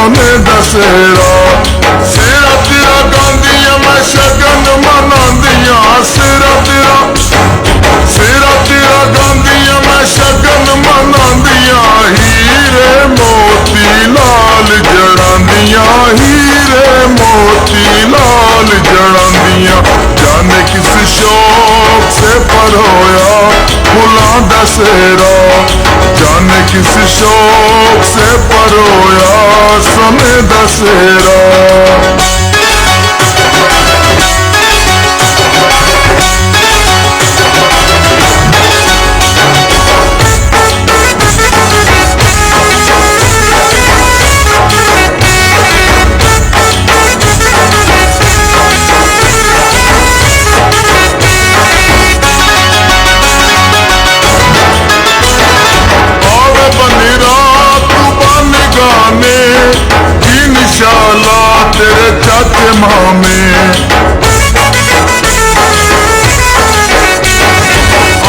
सोने दसेरा। सेरा तेरा गांदियां मैं शगन मनांदियां, सेरा तेरा गांदियां मैं शगन मनांदियां। हीरे मोती लाल जड़ांदियां, हीरे मोती लाल जड़ांदियां। जाने किस शौक से परोया फुलां दसेरा, जाने किस शौक से परोया सोने दसेरा। इंशाअल्लाह तेरे चाचे मामे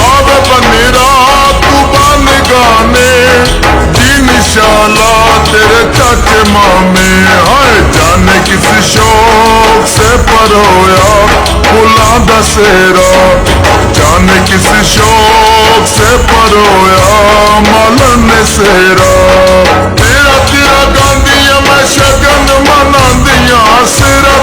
आवे बनेरा तू बन गाने। इंशाअल्लाह तेरे चाचे मामे। हाय जाने किस शौक से परोया फुलां दसेरा, जाने किस शौक से परोया मालन सेरा। तेरा तेरा गांदियां मैं शगन मनांदियां, सेरा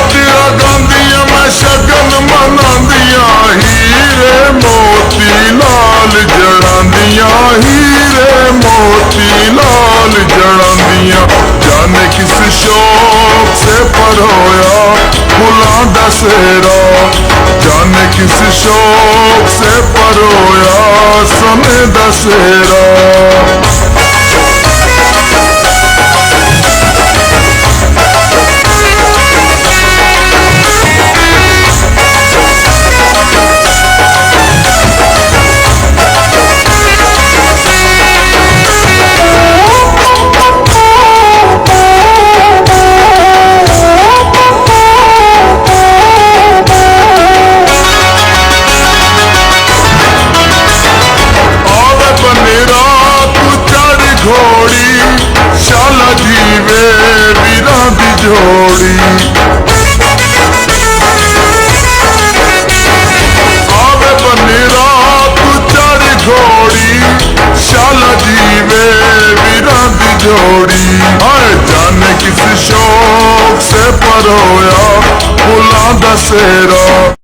तेरा गांदियां मैं शगन मनांदियां। हीरे मोती लाल जड़ांदियां, हीरे मोती लाल जड़ांदियां। जाने किस शौक से परोया फुलां दसेरा, जाने किस शौक से परोया सोने दसेरा। शाला जीवे वीरां दी जोड़ी, आवे बनेरा तू चढ़ घोड़ी। शाला जीवे वीरां दी जोड़ी। हाय जाने किस शौक से परोया फुलां दसेरा।